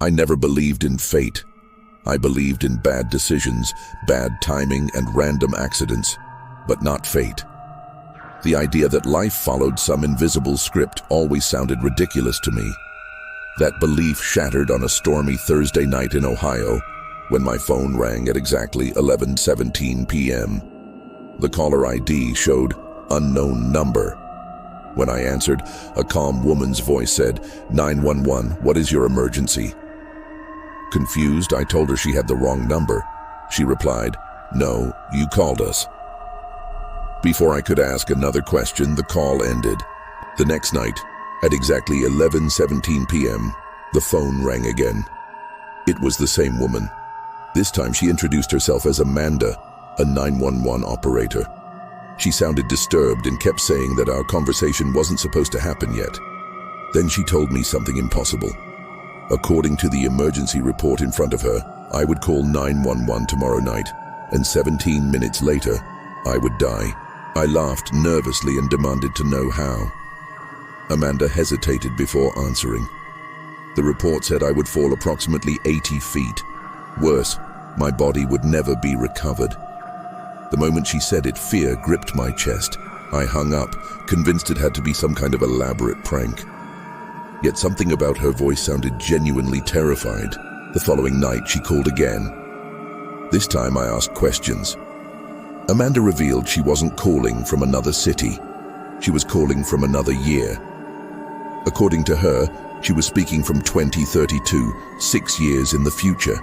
I never believed in fate. I believed in bad decisions, bad timing, and random accidents, but not fate. The idea that life followed some invisible script always sounded ridiculous to me. That belief shattered on a stormy Thursday night in Ohio when my phone rang at exactly 11:17 p.m. The caller ID showed unknown number. When I answered, a calm woman's voice said, "911, what is your emergency?" Confused, I told her she had the wrong number. She replied, "No, you called us." Before I could ask another question, the call ended. The next night, at exactly 11:17 p.m., the phone rang again. It was the same woman. This time she introduced herself as Amanda, a 911 operator. She sounded disturbed and kept saying that our conversation wasn't supposed to happen yet. Then she told me something impossible. According to the emergency report in front of her, I would call 911 tomorrow night, and 17 minutes later, I would die. I laughed nervously and demanded to know how. Amanda hesitated before answering. The report said I would fall approximately 80 feet. Worse, my body would never be recovered. The moment she said it, fear gripped my chest. I hung up, convinced it had to be some kind of elaborate prank. Yet something about her voice sounded genuinely terrified. The following night, she called again. This time I asked questions. Amanda revealed she wasn't calling from another city. She was calling from another year. According to her, she was speaking from 2032, 6 years in the future.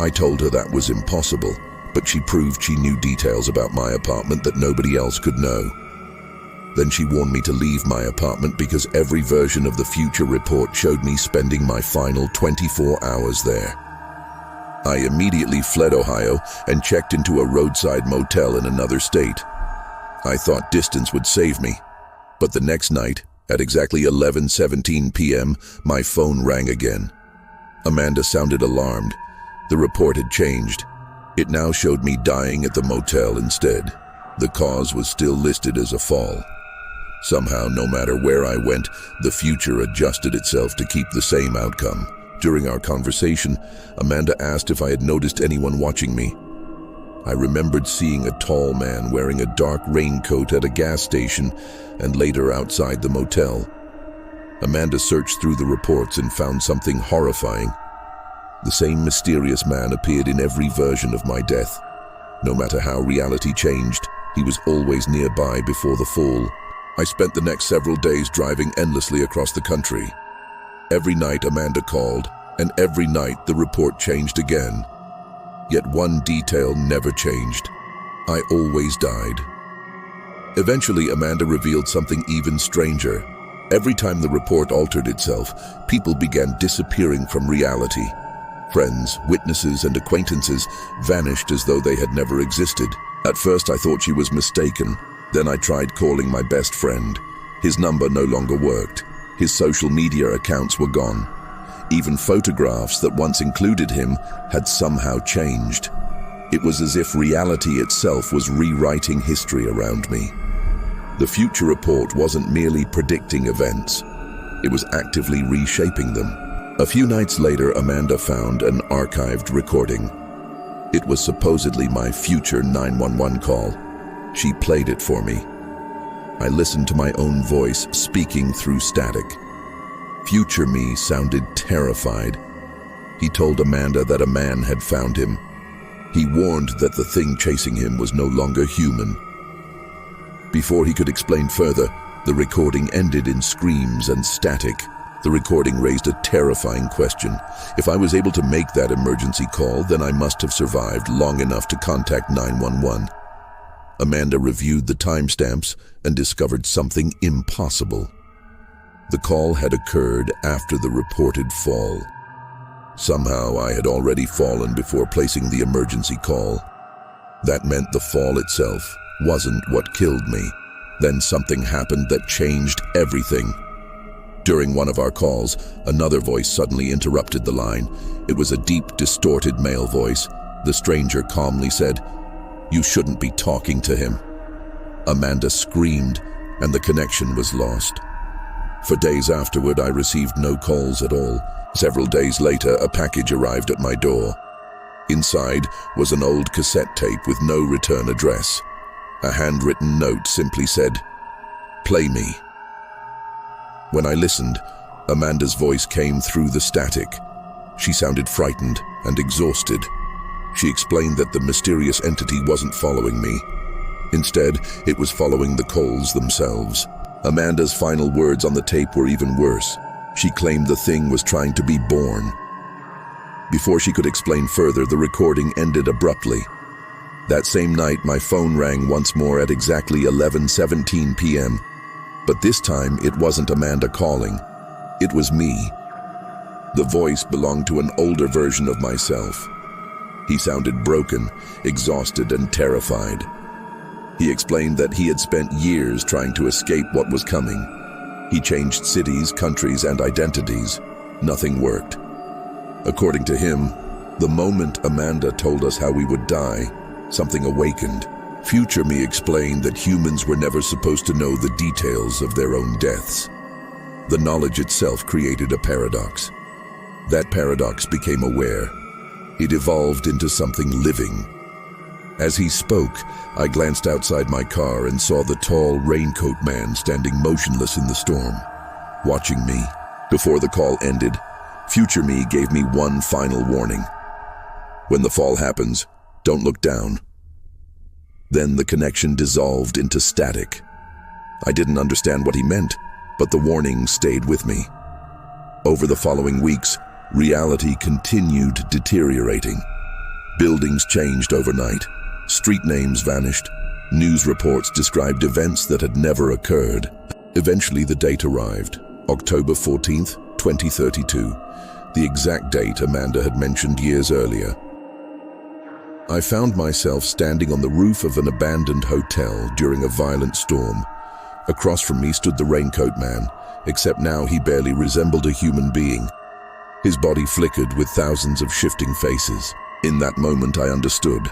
I told her that was impossible, but she proved she knew details about my apartment that nobody else could know. Then she warned me to leave my apartment because every version of the future report showed me spending my final 24 hours there. I immediately fled Ohio and checked into a roadside motel in another state. I thought distance would save me, but the next night, at exactly 11:17 p.m., my phone rang again. Amanda sounded alarmed. The report had changed. It now showed me dying at the motel instead. The cause was still listed as a fall. Somehow, no matter where I went, the future adjusted itself to keep the same outcome. During our conversation, Amanda asked if I had noticed anyone watching me. I remembered seeing a tall man wearing a dark raincoat at a gas station and later outside the motel. Amanda searched through the reports and found something horrifying. The same mysterious man appeared in every version of my death. No matter how reality changed, he was always nearby before the fall. I spent the next several days driving endlessly across the country. Every night Amanda called, and every night the report changed again. Yet one detail never changed. I always died. Eventually, Amanda revealed something even stranger. Every time the report altered itself, people began disappearing from reality. Friends, witnesses, and acquaintances vanished as though they had never existed. At first, I thought she was mistaken. Then I tried calling my best friend. His number no longer worked. His social media accounts were gone. Even photographs that once included him had somehow changed. It was as if reality itself was rewriting history around me. The future report wasn't merely predicting events. It was actively reshaping them. A few nights later, Amanda found an archived recording. It was supposedly my future 911 call. She played it for me. I listened to my own voice speaking through static. Future me sounded terrified. He told Amanda that a man had found him. He warned that the thing chasing him was no longer human. Before he could explain further, the recording ended in screams and static. The recording raised a terrifying question. If I was able to make that emergency call, then I must have survived long enough to contact 911. Amanda reviewed the timestamps and discovered something impossible. The call had occurred after the reported fall. Somehow I had already fallen before placing the emergency call. That meant the fall itself wasn't what killed me. Then something happened that changed everything. During one of our calls, another voice suddenly interrupted the line. It was a deep, distorted male voice. The stranger calmly said, "You shouldn't be talking to him." Amanda screamed, and the connection was lost. For days afterward, I received no calls at all. Several days later, a package arrived at my door. Inside was an old cassette tape with no return address. A handwritten note simply said, "Play me." When I listened, Amanda's voice came through the static. She sounded frightened and exhausted. She explained that the mysterious entity wasn't following me. Instead, it was following the calls themselves. Amanda's final words on the tape were even worse. She claimed the thing was trying to be born. Before she could explain further, the recording ended abruptly. That same night, my phone rang once more at exactly 11:17 p.m. But this time, it wasn't Amanda calling. It was me. The voice belonged to an older version of myself. He sounded broken, exhausted, and terrified. He explained that he had spent years trying to escape what was coming. He changed cities, countries, and identities. Nothing worked. According to him, the moment Amanda told us how we would die, something awakened. Future me explained that humans were never supposed to know the details of their own deaths. The knowledge itself created a paradox. That paradox became aware. It evolved into something living. As he spoke, I glanced outside my car and saw the tall raincoat man standing motionless in the storm, watching me. Before the call ended, future me gave me one final warning. When the fall happens, don't look down. Then the connection dissolved into static. I didn't understand what he meant, but the warning stayed with me. Over the following weeks, reality continued deteriorating. Buildings changed overnight. Street names vanished. News reports described events that had never occurred. Eventually, the date arrived, October 14th, 2032, the exact date Amanda had mentioned years earlier. I found myself standing on the roof of an abandoned hotel during a violent storm. Across from me stood the raincoat man, except now he barely resembled a human being. His body flickered with thousands of shifting faces. In that moment, I understood.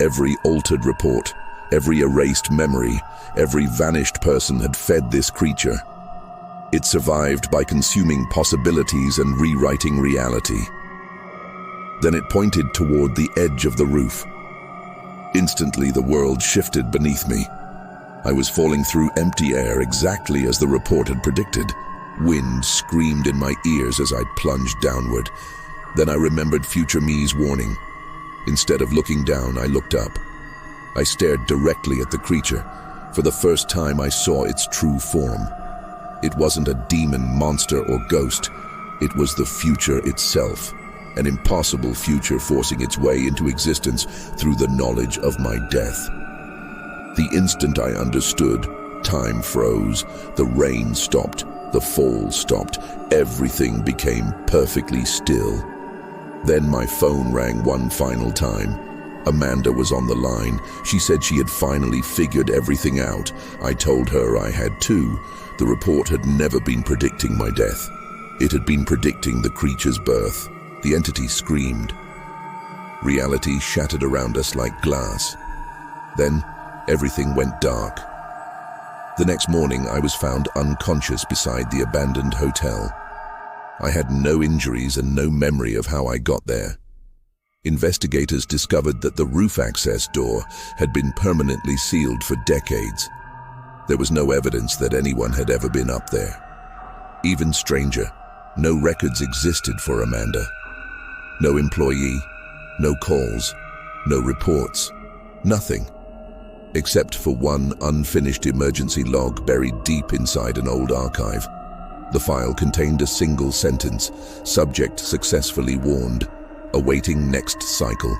Every altered report, every erased memory, every vanished person had fed this creature. It survived by consuming possibilities and rewriting reality. Then it pointed toward the edge of the roof. Instantly, the world shifted beneath me. I was falling through empty air exactly as the report had predicted. Wind screamed in my ears as I plunged downward. Then I remembered future me's warning. Instead of looking down, I looked up. I stared directly at the creature. For the first time, I saw its true form. It wasn't a demon, monster, or ghost. It was the future itself. An impossible future forcing its way into existence through the knowledge of my death. The instant I understood, time froze, the rain stopped, the fall stopped, everything became perfectly still. Then my phone rang one final time. Amanda was on the line. She said she had finally figured everything out. I told her I had too. The report had never been predicting my death. It had been predicting the creature's birth. The entity screamed. Reality shattered around us like glass. Then, everything went dark. The next morning, I was found unconscious beside the abandoned hotel. I had no injuries and no memory of how I got there. Investigators discovered that the roof access door had been permanently sealed for decades. There was no evidence that anyone had ever been up there. Even stranger, no records existed for Amanda. No employee, no calls, no reports, nothing. Except for one unfinished emergency log buried deep inside an old archive. The file contained a single sentence, subject successfully warned, awaiting next cycle.